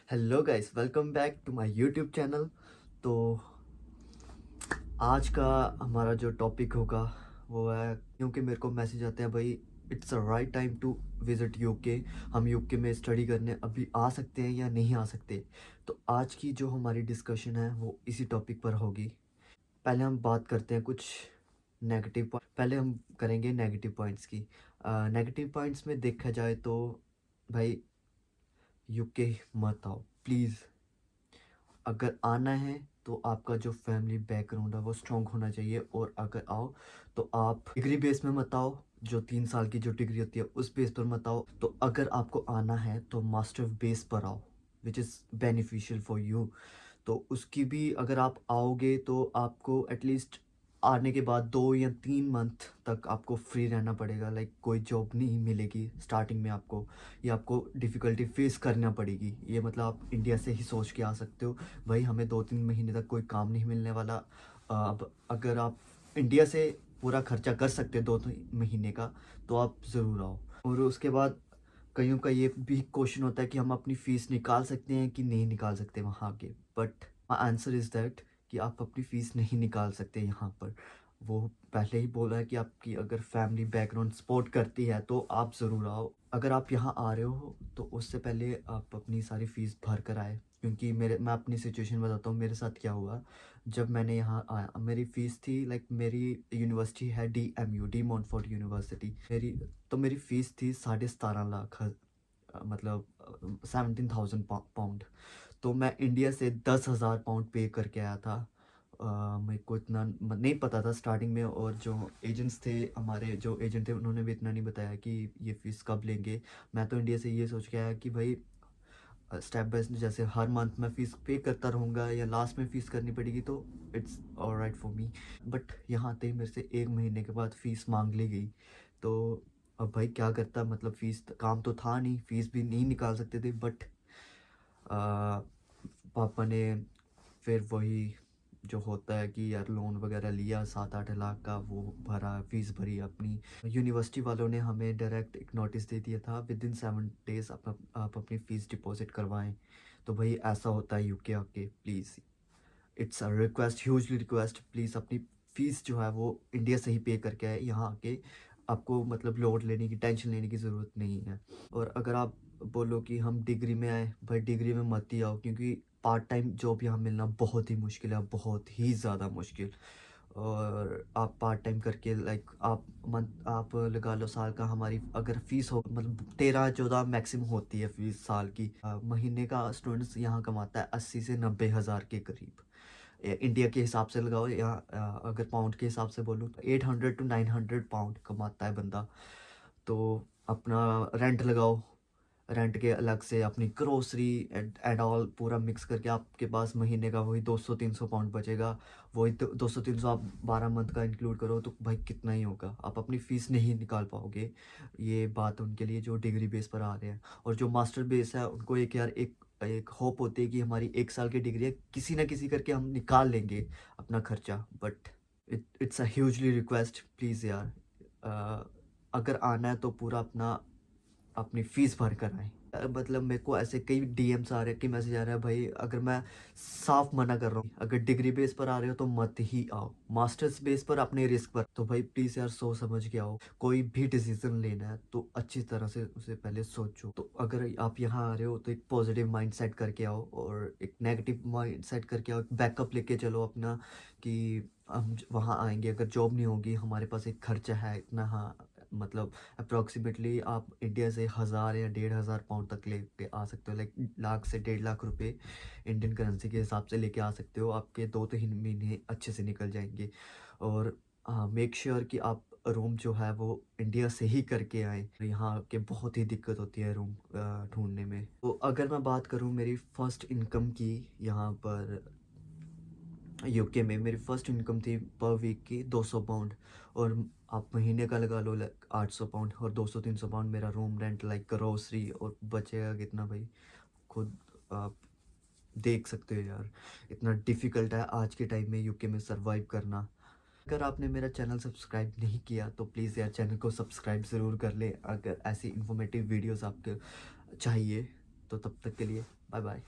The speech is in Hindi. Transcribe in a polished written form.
Hello guys, welcome back to my YouTube channel. तो आज का हमारा जो टॉपिक होगा वो है, क्योंकि मेरे को मैसेज आते हैं भाई it's a right time to visit UK. हम यूके में स्टडी करने अभी आ सकते हैं या नहीं आ सकते। तो आज की जो हमारी डिस्कशन है वो इसी टॉपिक पर होगी। पहले हम बात करते हैं कुछ नेगेटिव पॉइंट। पहले हम करेंगे नेगेटिव पॉइंट्स की। नेगेटिव पॉइंट्स में देखा जाए तो भाई यूके मत आओ प्लीज़। अगर आना है तो आपका जो फैमिली बैकग्राउंड है वो स्ट्रॉन्ग होना चाहिए, और अगर आओ तो आप डिग्री बेस में मत आओ। जो 3 साल की जो डिग्री होती है उस बेस पर मत आओ। तो अगर आपको आना है तो मास्टर बेस पर आओ, which is beneficial for you. तो उसकी भी अगर आप आओगे तो आपको एटलीस्ट आने के बाद 2 या 3 मंथ तक आपको फ्री रहना पड़ेगा। लाइक कोई जॉब नहीं मिलेगी स्टार्टिंग में आपको, या आपको डिफ़िकल्टी फेस करना पड़ेगी। ये मतलब आप इंडिया से ही सोच के आ सकते हो भाई हमें 2-3 महीने तक कोई काम नहीं मिलने वाला। अब अगर आप इंडिया से पूरा खर्चा कर सकते हो 2 महीने का, तो आप ज़रूर आओ। और उसके बाद कईयों का ये भी क्वेश्चन होता है कि हम अपनी फ़ीस निकाल सकते हैं कि नहीं निकाल सकते वहाँ के। But my answer is that कि आप अपनी फ़ीस नहीं निकाल सकते यहाँ पर। वो पहले ही बोला है कि आपकी अगर फैमिली बैकग्राउंड सपोर्ट करती है तो आप ज़रूर आओ। अगर आप यहाँ आ रहे हो तो उससे पहले आप अपनी सारी फ़ीस भर कर आए, क्योंकि मैं अपनी सिचुएशन बताता हूँ मेरे साथ क्या हुआ। जब मैंने यहाँ आया मेरी फ़ीस थी, लाइक मेरी यूनिवर्सिटी है DMU, डी मॉन्टफोर्ट यूनिवर्सिटी। मेरी फ़ीस थी 17.5 लाख, मतलब 17,000 पाउंड। तो मैं इंडिया से 10,000 पाउंड पे करके आया था। मेरे को इतना नहीं पता था स्टार्टिंग में, और जो एजेंट्स थे, हमारे जो एजेंट थे, उन्होंने भी इतना नहीं बताया कि ये फ़ीस कब लेंगे। मैं तो इंडिया से ये सोच के आया कि भाई स्टेप बाय स्टेप, जैसे हर मंथ मैं फ़ीस पे करता रहूँगा या लास्ट में फ़ीस करनी पड़ेगी तो it's alright for me. But यहाँ आते ही मेरे से 1 महीने के बाद फ़ीस मांग ली गई। तो अब भाई क्या करता, मतलब फ़ीस काम तो था नहीं, फ़ीस भी नहीं निकाल सकते थे। बट पापा ने फिर वही जो होता है कि यार लोन वगैरह लिया 7-8 लाख का, वो भरा, फीस भरी अपनी। यूनिवर्सिटी वालों ने हमें डायरेक्ट एक नोटिस दे दिया था, विद इन 7 डेज आप अपनी फ़ीस डिपॉजिट करवाएं। तो भाई ऐसा होता है यूके आके, please it's a request, hugely request, please अपनी फ़ीस जो है वो इंडिया से ही पे करके आए। यहाँ आके आपको मतलब लोड लेने की, टेंशन लेने की ज़रूरत नहीं है। और अगर आप बोलो कि हम डिग्री में आए, भाई डिग्री में मत ही आओ, क्योंकि पार्ट टाइम जॉब यहाँ मिलना बहुत ही मुश्किल है, बहुत ही ज़्यादा मुश्किल। और आप पार्ट टाइम करके, लाइक आप लगा लो साल का, हमारी अगर फ़ीस हो मतलब 13-14 मैक्सिमम होती है फ़ीस साल की। महीने का स्टूडेंट्स यहाँ कमाता है 80 से 90 हज़ार के करीब। इंडिया के हिसाब से लगाओ, या अगर पाउंड के हिसाब से बोलूँ तो 800 to 900 पाउंड कमाता है बंदा। तो अपना रेंट लगाओ, रेंट के अलग से अपनी ग्रोसरी एंड ऑल पूरा मिक्स करके आपके पास महीने का वही 200-300 पाउंड बचेगा। वही 200-300 आप 12 मंथ का इंक्लूड करो तो भाई कितना ही होगा, आप अपनी फ़ीस नहीं निकाल पाओगे। ये बात उनके लिए जो डिग्री बेस पर आ रहे हैं। और जो मास्टर बेस है उनको एक यार एक एक होप होती है कि हमारी 1 साल की डिग्री है, किसी ना किसी करके हम निकाल लेंगे अपना खर्चा। But it's a hugely request, please यार, अगर आना है तो पूरा अपनी फ़ीस भर कर आएँ। मतलब मेरे को ऐसे कई डीएम्स आ रहे हैं कि मैसेज आ रहा है भाई, अगर मैं साफ मना कर रहा हूँ, अगर डिग्री बेस पर आ रहे हो तो मत ही आओ। मास्टर्स बेस पर अपने रिस्क पर तो भाई प्लीज़ यार सोच समझ के आओ। कोई भी डिसीजन लेना है तो अच्छी तरह से उसे पहले सोचो। तो अगर आप यहाँ आ रहे हो तो एक पॉजिटिव माइंडसेट करके आओ, और एक नेगेटिव माइंडसेट करके आओ, एक बैकअप लेके चलो अपना, कि हम वहाँ आएंगे, अगर जॉब नहीं होगी हमारे पास एक खर्चा है इतना। हाँ, मतलब अप्रॉक्सीमेटली आप इंडिया से 1,000 या 1,500 पाउंड तक लेके आ सकते हो, लाइक लाख से 1.5 लाख रुपए इंडियन करेंसी के हिसाब से लेके आ सकते हो। आपके 2-3 महीने अच्छे से निकल जाएंगे। और मेक श्योर कि आप रूम जो है वो इंडिया से ही करके आए। यहाँ के बहुत ही दिक्कत होती है रूम ढूंढने में। तो अगर मैं बात करूँ मेरी फ़र्स्ट इनकम की, यहाँ पर यूके में मेरी फ़र्स्ट इनकम थी पर वीक की 200 पाउंड। और आप महीने का लगा लो लाइक 800 पाउंड, और 200-300 पाउंड मेरा रूम रेंट, लाइक ग्रोसरी, और बचेगा कितना भाई खुद आप देख सकते हो यार। इतना डिफ़िकल्ट है आज के टाइम में यूके में सर्वाइव करना। अगर आपने मेरा चैनल सब्सक्राइब नहीं किया तो प्लीज़ यार चैनल को सब्सक्राइब ज़रूर कर लें, अगर ऐसी इन्फॉर्मेटिव वीडियोस आपको चाहिए। तो तब तक के लिए बाय बाय।